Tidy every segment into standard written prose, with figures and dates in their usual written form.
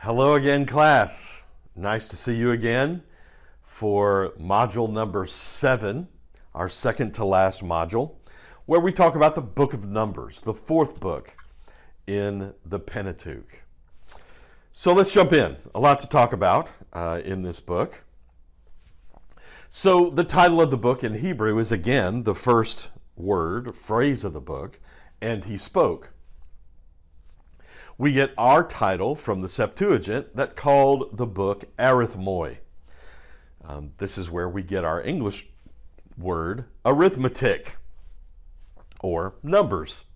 Hello again, class. Nice to see you again for module number 7, our second to last module, where we talk about the book of Numbers, the fourth book in the Pentateuch. So let's jump in. A lot to talk about in this book. So the title of the book in Hebrew is again the first word, phrase of the book, and he spoke. We get our title from the Septuagint that called the book arithmoi. This is where we get our English word arithmetic or numbers.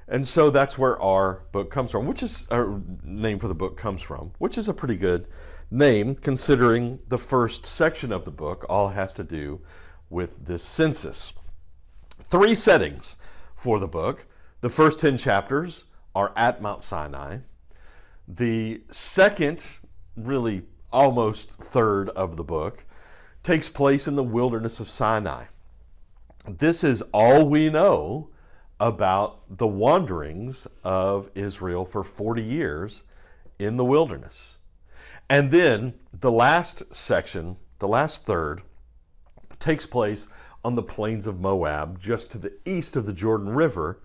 And so that's where our book comes from, which is our name for the book comes from, which is a pretty good name considering the first section of the book all has to do with this census. 3 settings for the book. The first 10 chapters are at Mount Sinai. The second, really almost third of the book, takes place in the wilderness of Sinai. This is all we know about the wanderings of Israel for 40 years in the wilderness. And then the last section, the last third, takes place on the plains of Moab, just to the east of the Jordan River,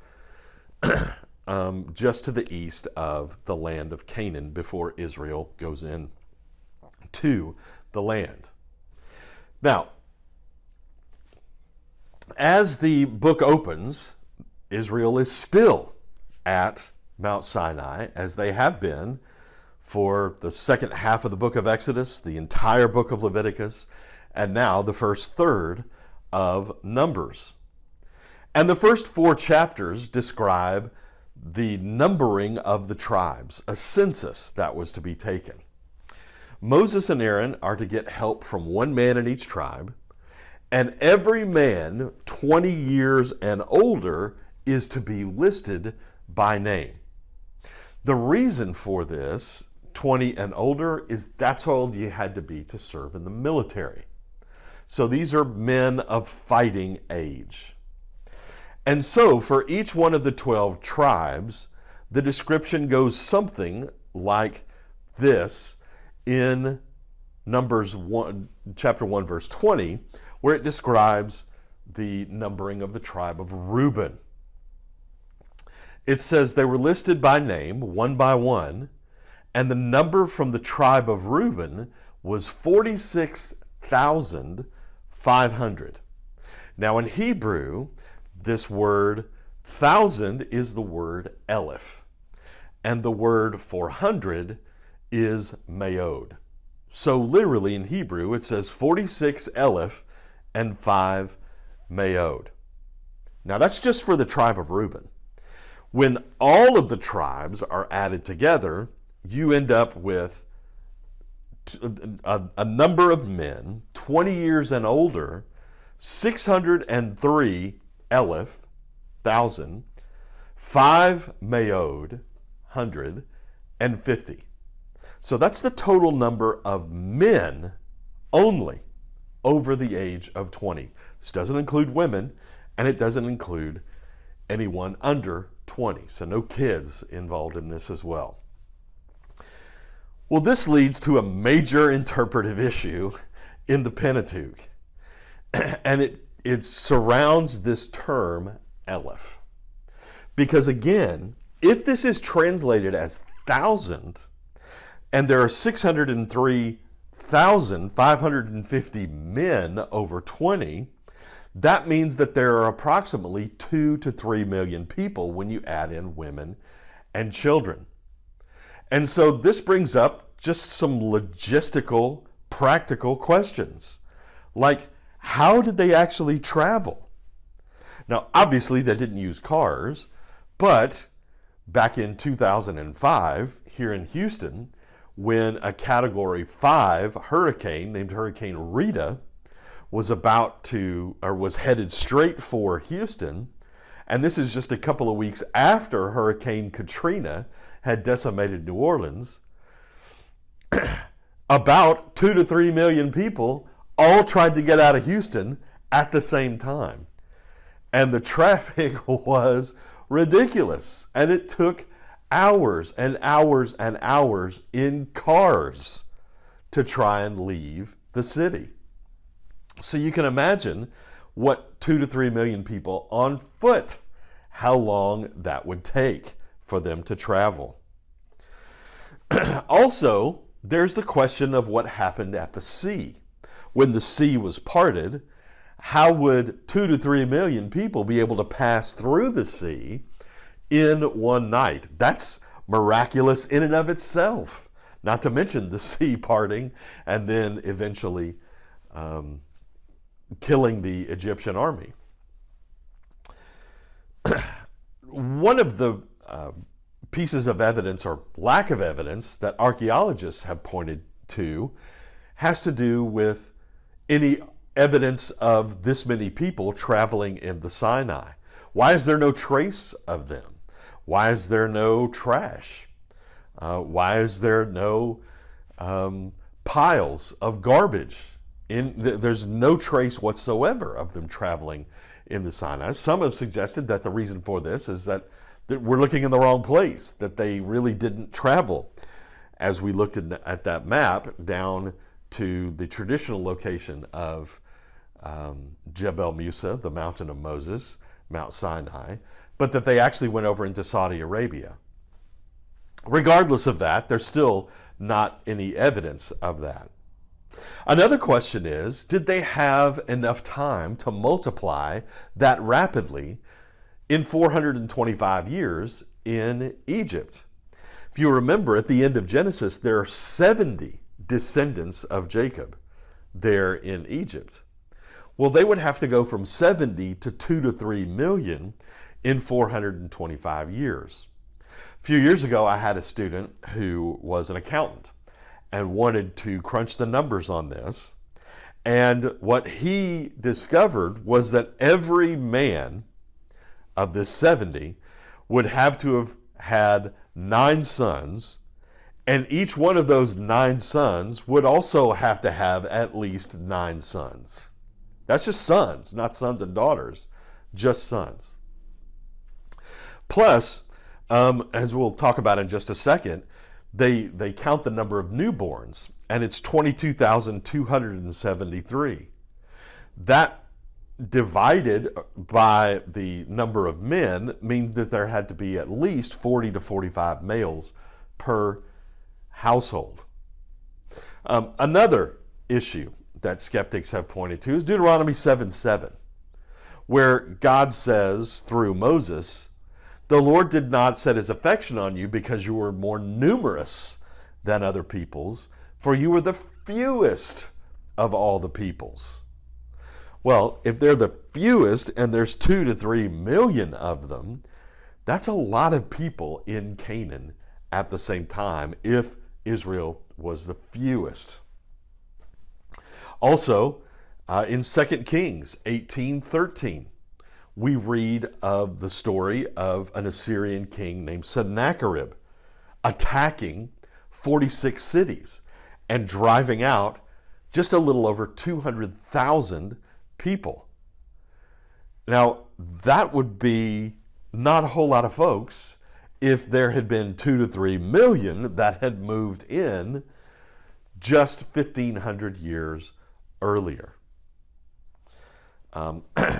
just to the east of the land of Canaan before Israel goes in to the land. Now, as the book opens, Israel is still at Mount Sinai, as they have been for the second half of the book of Exodus, the entire book of Leviticus, and now the first third of Numbers. And the first 4 chapters describe the numbering of the tribes, a census that was to be taken. Moses and Aaron are to get help from one man in each tribe, and every man 20 years and older is to be listed by name. The reason for this, 20 and older, is that's all you had to be to serve in the military. So these are men of fighting age. And so for each one of the 12 tribes, the description goes something like this in Numbers 1, chapter 1, verse 20, where it describes the numbering of the tribe of Reuben. It says they were listed by name, one by one, and the number from the tribe of Reuben was 46,500. Now in Hebrew, this word 1,000 is the word eleph, and the word 400 is meod. So literally in Hebrew, it says 46 eleph and 5 meod. Now that's just for the tribe of Reuben. When all of the tribes are added together, you end up with a number of men, 20 years and older, 603 eleph, 1,000, 5 meod, 100, and 50. So that's the total number of men only over the age of 20. This doesn't include women, and it doesn't include anyone under 20. So no kids involved in this as well. Well, this leads to a major interpretive issue in the Pentateuch. And it surrounds this term eleph. Because again, if this is translated as 1,000, and there are 603,550 men over 20, that means that there are approximately 2 to 3 million people when you add in women and children. And so this brings up just some logistical, practical questions. Like, how did they actually travel? Now, obviously, they didn't use cars, but back in 2005, here in Houston, when a Category 5 hurricane named Hurricane Rita was headed straight for Houston, and this is just a couple of weeks after Hurricane Katrina had decimated New Orleans, about 2 to 3 million people all tried to get out of Houston at the same time. And the traffic was ridiculous. And it took hours and hours and hours in cars to try and leave the city. So you can imagine what 2 to 3 million people on foot, how long that would take for them to travel. Also, there's the question of what happened at the sea. When the sea was parted, how would 2 to 3 million people be able to pass through the sea in one night? That's miraculous in and of itself, not to mention the sea parting and then eventually killing the Egyptian army. One of the pieces of evidence or lack of evidence that archaeologists have pointed to has to do with any evidence of this many people traveling in the Sinai. Why is there no trace of them? Why is there no trash? Why is there no piles of garbage? There's no trace whatsoever of them traveling in the Sinai. Some have suggested that the reason for this is that we're looking in the wrong place, that they really didn't travel, as we looked at that map, down to the traditional location of Jebel Musa, the mountain of Moses, Mount Sinai, but that they actually went over into Saudi Arabia. Regardless of that, there's still not any evidence of that. Another question is, did they have enough time to multiply that rapidly in 425 years in Egypt? If you remember, at the end of Genesis, there are 70 descendants of Jacob there in Egypt. Well, they would have to go from 70 to 2 to 3 million in 425 years. A few years ago, I had a student who was an accountant and wanted to crunch the numbers on this. And what he discovered was that every man of this 70 would have to have had 9 sons, and each one of those 9 sons would also have to have at least 9 sons. That's just sons, not sons and daughters, just sons. Plus, as we'll talk about in just a second, they count the number of newborns, and it's 22,273. That divided by the number of men means that there had to be at least 40 to 45 males per household. Another issue that skeptics have pointed to is Deuteronomy 7:7, where God says through Moses, "The Lord did not set his affection on you because you were more numerous than other peoples, for you were the fewest of all the peoples." Well, if they're the fewest and there's 2 to 3 million of them, that's a lot of people in Canaan at the same time if Israel was the fewest. Also, in 2 Kings 18:13, we read of the story of an Assyrian king named Sennacherib attacking 46 cities and driving out just a little over 200,000 people. Now, that would be not a whole lot of folks if there had been 2 to 3 million that had moved in just 1,500 years earlier.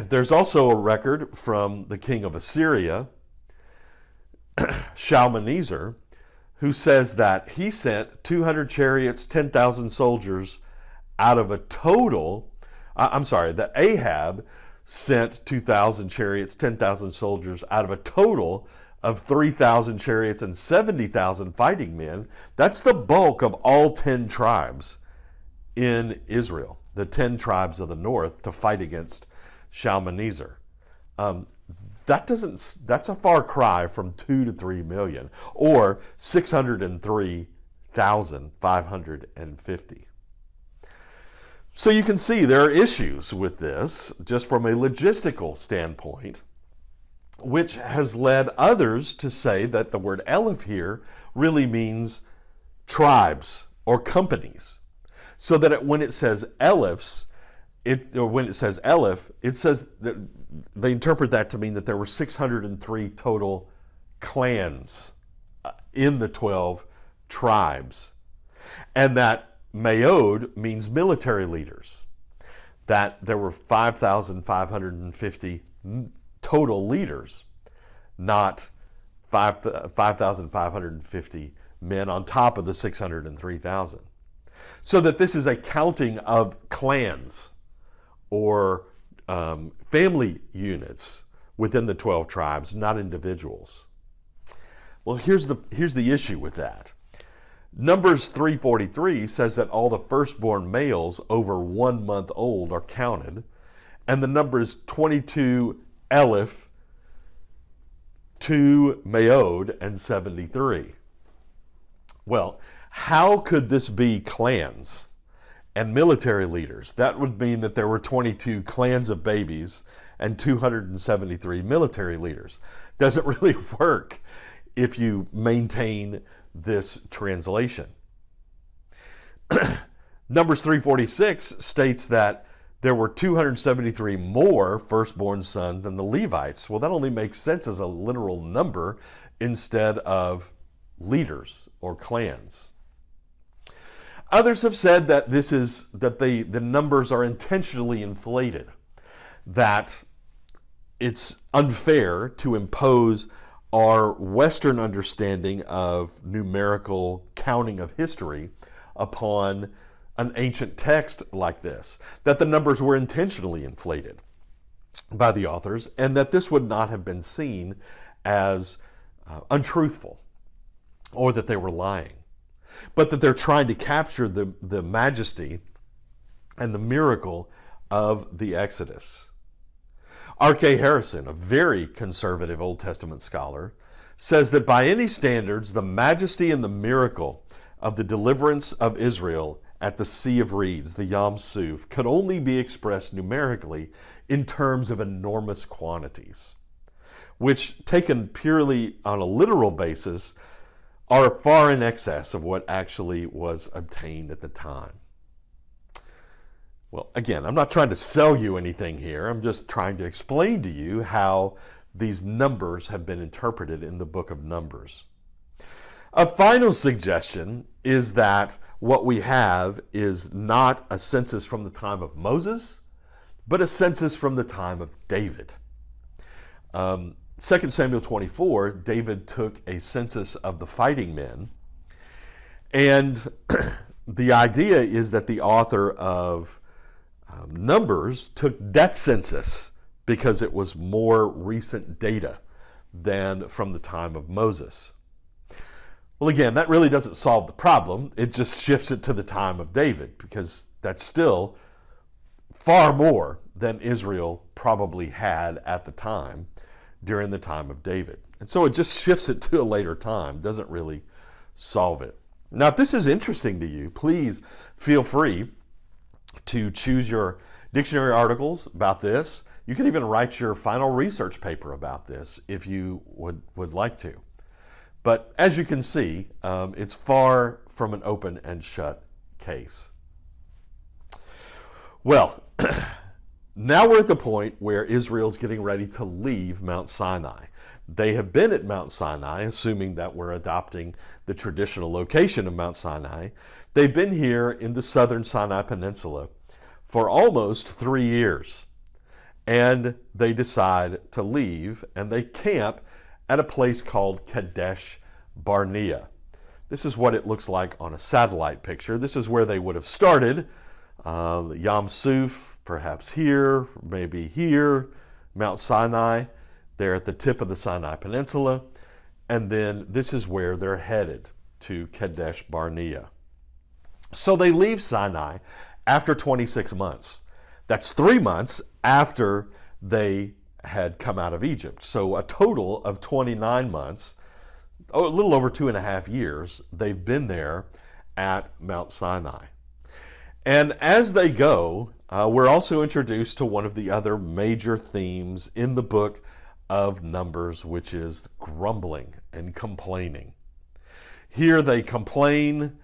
There's also a record from the king of Assyria, Shalmaneser, who says that he sent 200 chariots, 10,000 soldiers out of a total, that Ahab sent 2,000 chariots, 10,000 soldiers out of a total of 3,000 chariots and 70,000 fighting men. That's the bulk of all 10 tribes in Israel, the 10 tribes of the north, to fight against Shalmaneser. That's a far cry from 2 to 3 million, or 603,550. So you can see there are issues with this, just from a logistical standpoint, which has led others to say that the word Aleph here really means tribes or companies. So that when it says Alephs, when it says Aleph, it says that they interpret that to mean that there were 603 total clans in the 12 tribes. And that Mayod means military leaders. That there were 5,550 total leaders, not 5,550 men on top of the 603,000. So that this is a counting of clans or family units within the 12 tribes, not individuals. Well, here's the issue with that. Numbers 3:43 says that all the firstborn males over 1 month old are counted, and the numbers 22 Eleph, 2 Mayod, and 73. Well, how could this be clans and military leaders? That would mean that there were 22 clans of babies and 273 military leaders. Doesn't really work if you maintain this translation. Numbers 3:46 states that there were 273 more firstborn sons than the Levites. Well, that only makes sense as a literal number instead of leaders or clans. Others have said that the numbers are intentionally inflated, that it's unfair to impose our Western understanding of numerical counting of history upon an ancient text like this, that the numbers were intentionally inflated by the authors, and that this would not have been seen as untruthful or that they were lying, but that they're trying to capture the majesty and the miracle of the Exodus. R.K. Harrison, a very conservative Old Testament scholar, says that by any standards, the majesty and the miracle of the deliverance of Israel at the Sea of Reeds, the Yam Suf, could only be expressed numerically in terms of enormous quantities, which, taken purely on a literal basis, are far in excess of what actually was obtained at the time. Well, again, I'm not trying to sell you anything here. I'm just trying to explain to you how these numbers have been interpreted in the book of Numbers. A final suggestion is that what we have is not a census from the time of Moses, but a census from the time of David. 2 Samuel 24, David took a census of the fighting men, and the idea is that the author of Numbers took that census because it was more recent data than from the time of Moses. Well, again, that really doesn't solve the problem. It just shifts it to the time of David, because that's still far more than Israel probably had at the time during the time of David. And so it just shifts it to a later time, doesn't really solve it. Now, if this is interesting to you, please feel free to choose your dictionary articles about this. You can even write your final research paper about this if you would like to. But as you can see, it's far from an open and shut case. Well, now we're at the point where Israel's getting ready to leave Mount Sinai. They have been at Mount Sinai, assuming that we're adopting the traditional location of Mount Sinai. They've been here in the southern Sinai Peninsula for almost 3 years. And they decide to leave, and they camp at a place called Kadesh Barnea. This is what it looks like on a satellite picture. This is where they would have started. Yam Suf, perhaps here, maybe here. Mount Sinai, they're at the tip of the Sinai Peninsula. And then this is where they're headed, to Kadesh Barnea. So they leave Sinai after 26 months. That's 3 months after they had come out of Egypt. So a total of 29 months, a little over 2.5 years, they've been there at Mount Sinai. And as they go, we're also introduced to one of the other major themes in the book of Numbers, which is grumbling and complaining. Here they complain,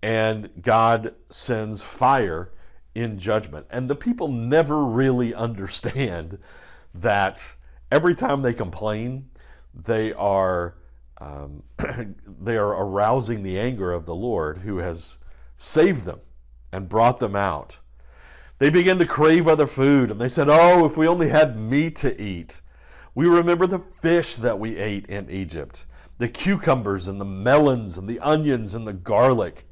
and God sends fire in judgment. And the people never really understand that every time they complain, they are they are arousing the anger of the Lord who has saved them and brought them out. They begin to crave other food, and they said, "Oh, if we only had meat to eat." We remember the fish that we ate in Egypt, the cucumbers and the melons and the onions and the garlic.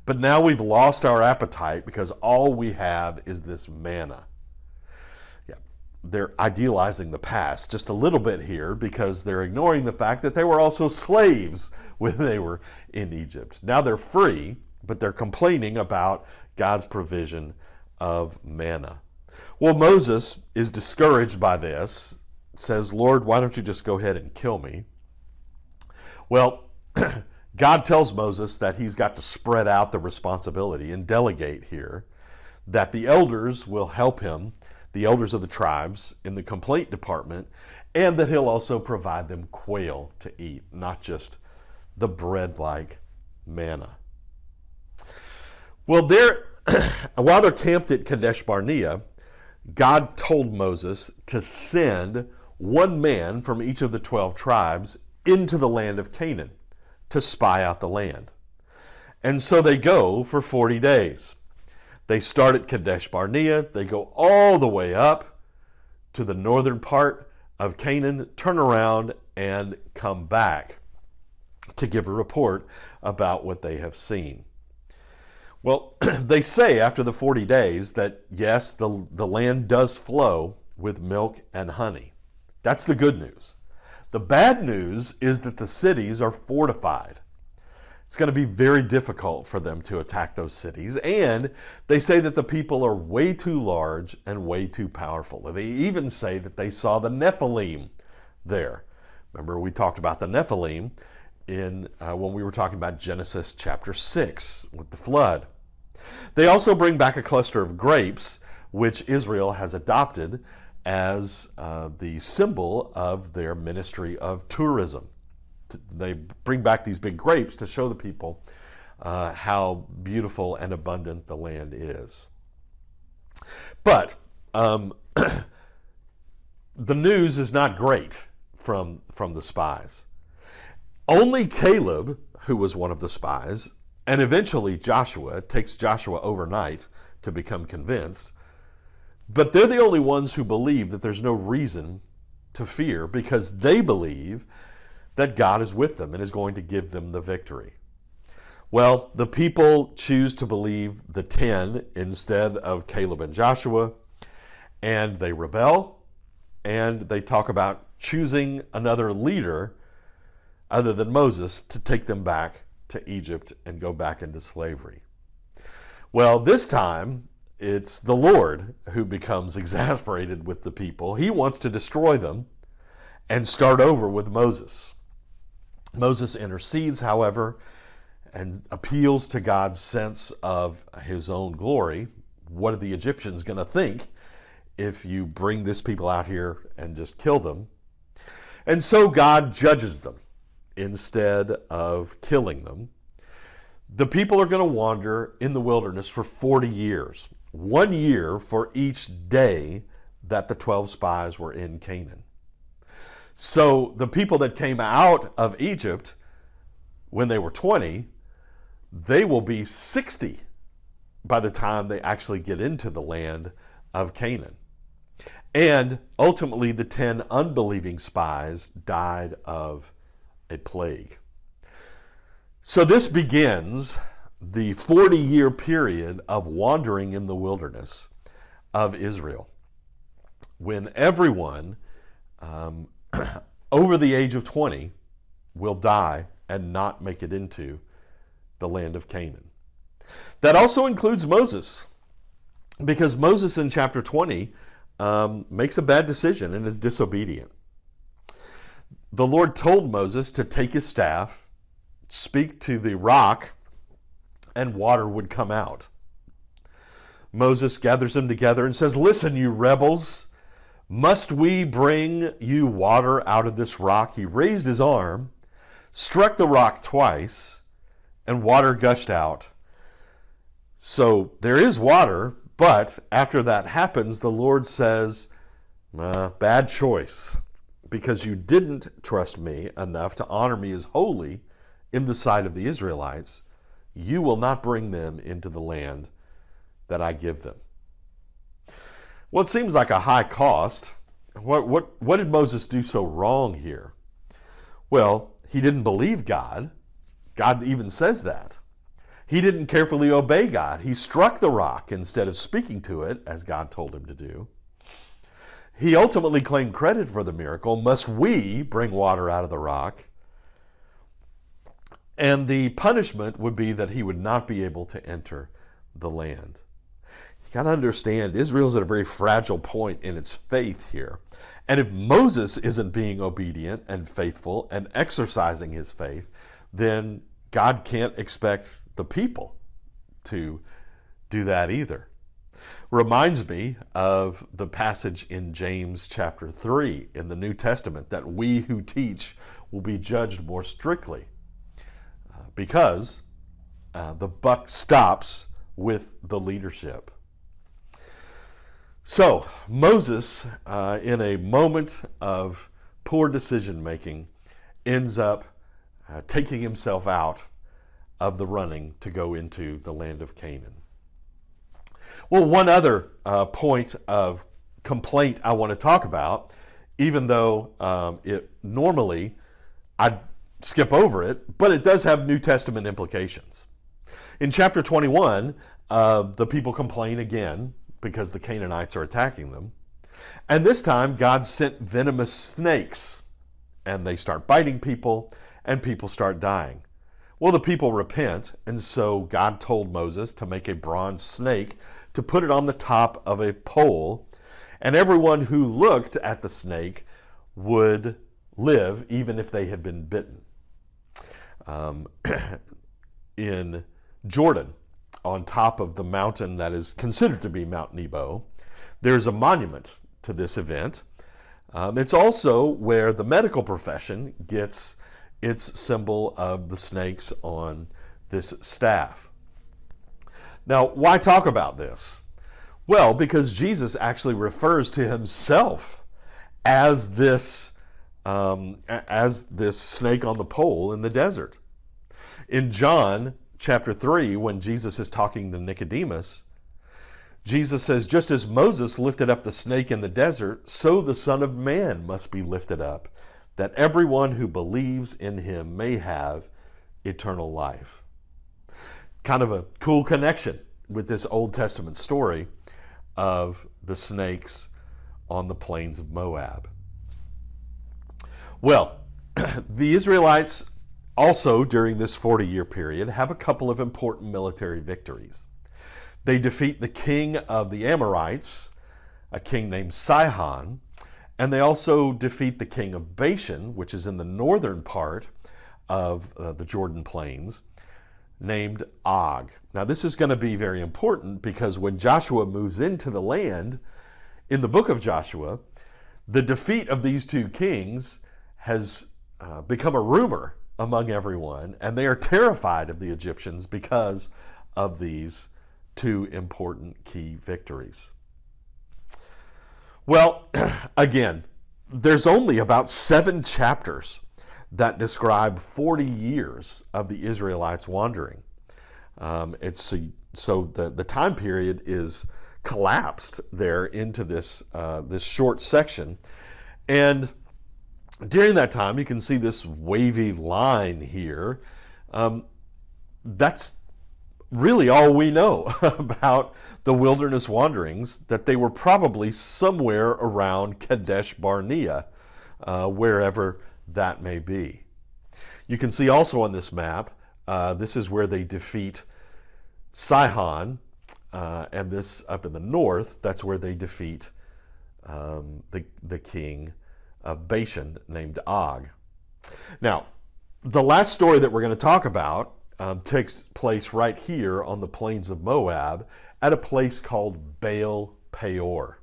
But now we've lost our appetite because all we have is this manna. Yeah, they're idealizing the past just a little bit here because they're ignoring the fact that they were also slaves when they were in Egypt. Now they're free, but they're complaining about God's provision of manna. Well, Moses is discouraged by this, says, "Lord, why don't you just go ahead and kill me?" Well, God tells Moses that he's got to spread out the responsibility and delegate here, that the elders will help him, the elders of the tribes in the complaint department, and that he'll also provide them quail to eat, not just the bread-like manna. Well, while they're camped at Kadesh Barnea, God told Moses to send one man from each of the 12 tribes into the land of Canaan to spy out the land. And so they go for 40 days. They start at Kadesh Barnea, they go all the way up to the northern part of Canaan, turn around and come back to give a report about what they have seen. Well, they say after the 40 days that yes, the land does flow with milk and honey. That's the good news. The bad news is that the cities are fortified. It's going to be very difficult for them to attack those cities. And they say that the people are way too large and way too powerful. They even say that they saw the Nephilim there. Remember, we talked about the Nephilim when we were talking about Genesis chapter 6 with the flood. They also bring back a cluster of grapes, which Israel has adopted as the symbol of their ministry of tourism. They bring back these big grapes to show the people how beautiful and abundant the land is. But the news is not great from the spies. Only Caleb, who was one of the spies, and eventually Joshua, it takes Joshua overnight to become convinced, but they're the only ones who believe that there's no reason to fear because they believe that God is with them and is going to give them the victory. Well, the people choose to believe the 10 instead of Caleb and Joshua, and they rebel, and they talk about choosing another leader other than Moses to take them back to Egypt and go back into slavery. Well, this time, it's the Lord who becomes exasperated with the people. He wants to destroy them and start over with Moses. Moses intercedes, however, and appeals to God's sense of his own glory. What are the Egyptians going to think if you bring this people out here and just kill them? And so God judges them instead of killing them. The people are going to wander in the wilderness for 40 years. 1 year for each day that the 12 spies were in Canaan. So the people that came out of Egypt when they were 20, they will be 60 by the time they actually get into the land of Canaan. And ultimately, the 10 unbelieving spies died of a plague. So this begins the 40-year period of wandering in the wilderness of Israel, when everyone over the age of 20 will die and not make it into the land of Canaan. That also includes Moses, because Moses in chapter 20 makes a bad decision and is disobedient. The Lord told Moses to take his staff, speak to the rock, and water would come out. Moses gathers them together and says, "Listen, you rebels, must we bring you water out of this rock?" He raised his arm, struck the rock twice, and water gushed out. So there is water, but after that happens, the Lord says, bad choice, because you didn't trust me enough to honor me as holy in the sight of the Israelites, you will not bring them into the land that I give them. Well, it seems like a high cost. What did Moses do so wrong here? Well, he didn't believe God. God even says that. He didn't carefully obey God. He struck the rock instead of speaking to it, as God told him to do. He ultimately claimed credit for the miracle. Must we bring water out of the rock? And the punishment would be that he would not be able to enter the land. You got to understand, Israel's at a very fragile point in its faith here. And if Moses isn't being obedient and faithful and exercising his faith, then God can't expect the people to do that either. Reminds me of the passage in James chapter 3 in the New Testament that we who teach will be judged more strictly because the buck stops with the leadership. So Moses, in a moment of poor decision making, ends up taking himself out of the running to go into the land of Canaan. Well, one other point of complaint I want to talk about, even though it normally I'd skip over it, but it does have New Testament implications. In chapter 21, the people complain again because the Canaanites are attacking them. And this time, God sent venomous snakes, and they start biting people, and people start dying. Well, the people repent, and so God told Moses to make a bronze snake, to put it on the top of a pole, and everyone who looked at the snake would live, even if they had been bitten. In Jordan, on top of the mountain that is considered to be Mount Nebo, there's a monument to this event. It's also where the medical profession gets its symbol of the snakes on this staff. Now, why talk about this? Well, because Jesus actually refers to himself as this snake on the pole in the desert. In John chapter 3, when Jesus is talking to Nicodemus, Jesus says, just as Moses lifted up the snake in the desert, so the Son of Man must be lifted up, that everyone who believes in him may have eternal life. Kind of a cool connection with this Old Testament story of the snakes on the plains of Moab. Well, the Israelites also, during this 40-year period, have a couple of important military victories. They defeat the king of the Amorites, a king named Sihon, and they also defeat the king of Bashan, which is in the northern part of the Jordan Plains, named Og. Now, this is going to be very important because when Joshua moves into the land, in the book of Joshua, the defeat of these two kings has become a rumor among everyone, and they are terrified of the Egyptians because of these two important key victories. Well, again, there's only about 7 chapters that describe 40 years of the Israelites wandering. So the time period is collapsed there into this short section, and during that time, you can see this wavy line here. That's really all we know about the wilderness wanderings, that they were probably somewhere around Kadesh Barnea, wherever that may be. You can see also on this map, this is where they defeat Sihon, and this up in the north, that's where they defeat the king of Bashan named Og. Now, the last story that we're going to talk about takes place right here on the plains of Moab at a place called Baal Peor.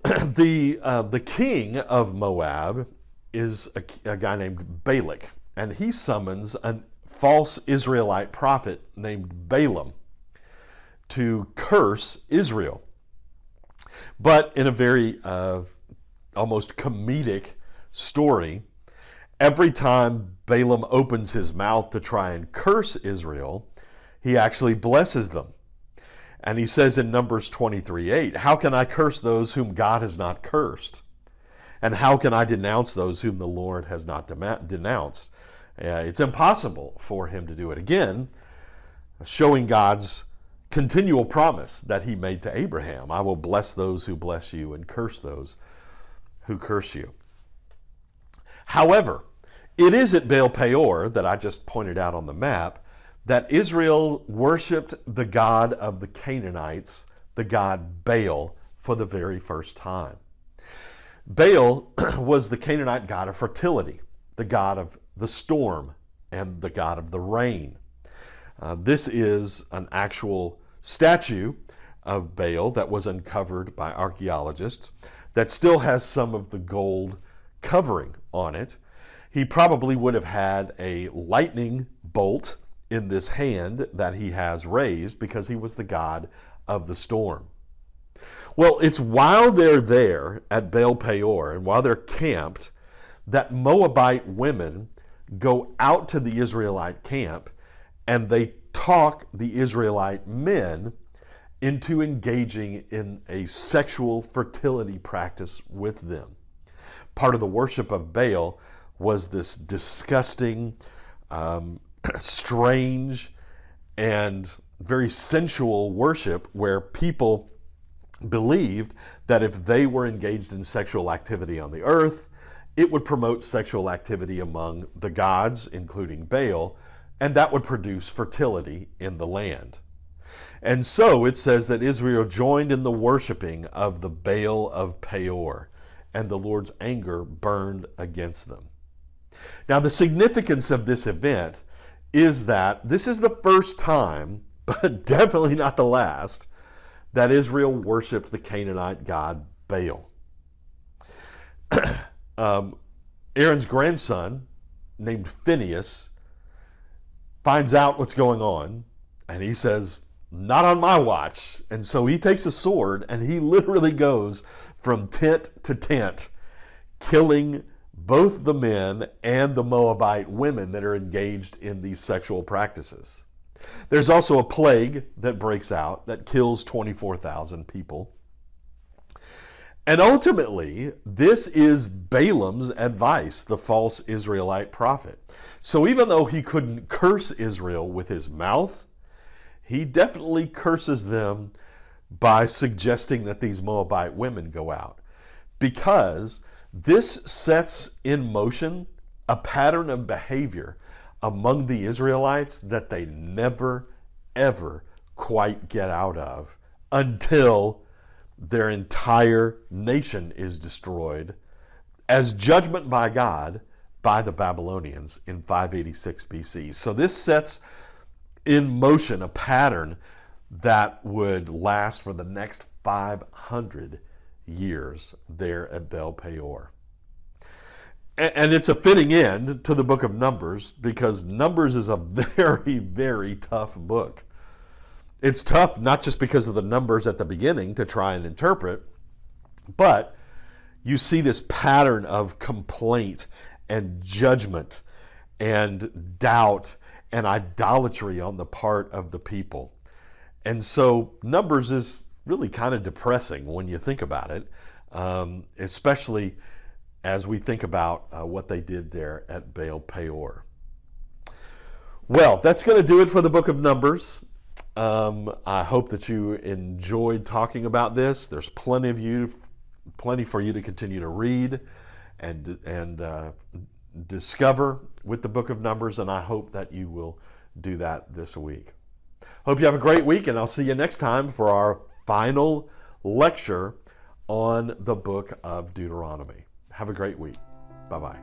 The king of Moab is a guy named Balak, and he summons a false Israelite prophet named Balaam to curse Israel, but in a very almost comedic story. Every time Balaam opens his mouth to try and curse Israel, he actually blesses them. And he says in Numbers 23:8, how can I curse those whom God has not cursed? And how can I denounce those whom the Lord has not denounced? It's impossible for him to do it. Again, showing God's continual promise that he made to Abraham. I will bless those who bless you and curse those who curse you. However, it is at Baal Peor that I just pointed out on the map that Israel worshiped the god of the Canaanites, the god Baal, for the very first time. Baal was the Canaanite god of fertility, the god of the storm, and the god of the rain. This is an actual statue of Baal that was uncovered by archaeologists that still has some of the gold covering on it. He probably would have had a lightning bolt in this hand that he has raised because he was the god of the storm. Well, it's while they're there at Baal Peor and while they're camped that Moabite women go out to the Israelite camp and they talk the Israelite men into engaging in a sexual fertility practice with them. Part of the worship of Baal was this disgusting, strange, and very sensual worship where people believed that if they were engaged in sexual activity on the earth, it would promote sexual activity among the gods, including Baal, and that would produce fertility in the land. And so it says that Israel joined in the worshiping of the Baal of Peor, and the Lord's anger burned against them. Now, the significance of this event is that this is the first time, but definitely not the last, that Israel worshiped the Canaanite god Baal. Aaron's grandson, named Phinehas, finds out what's going on, and he says, not on my watch. And so he takes a sword, and he literally goes from tent to tent, killing both the men and the Moabite women that are engaged in these sexual practices. There's also a plague that breaks out that kills 24,000 people. And ultimately, this is Balaam's advice, the false Israelite prophet. So even though he couldn't curse Israel with his mouth, he definitely curses them by suggesting that these Moabite women go out, because this sets in motion a pattern of behavior among the Israelites that they never, ever quite get out of until their entire nation is destroyed as judgment by God by the Babylonians in 586 BC. So this sets in motion a pattern that would last for the next 500 years there at Baal Peor. And it's a fitting end to the book of Numbers, because Numbers is a very, very tough book. It's tough not just because of the numbers at the beginning to try and interpret, but you see this pattern of complaint and judgment and doubt and idolatry on the part of the people. And so Numbers is really kind of depressing when you think about it, especially as we think about what they did there at Baal Peor. Well, that's going to do it for the book of Numbers. I hope that you enjoyed talking about this. There's plenty for you to continue to read and discover with the book of Numbers, and I hope that you will do that this week. Hope you have a great week, and I'll see you next time for our final lecture on the book of Deuteronomy. Have a great week. Bye-bye.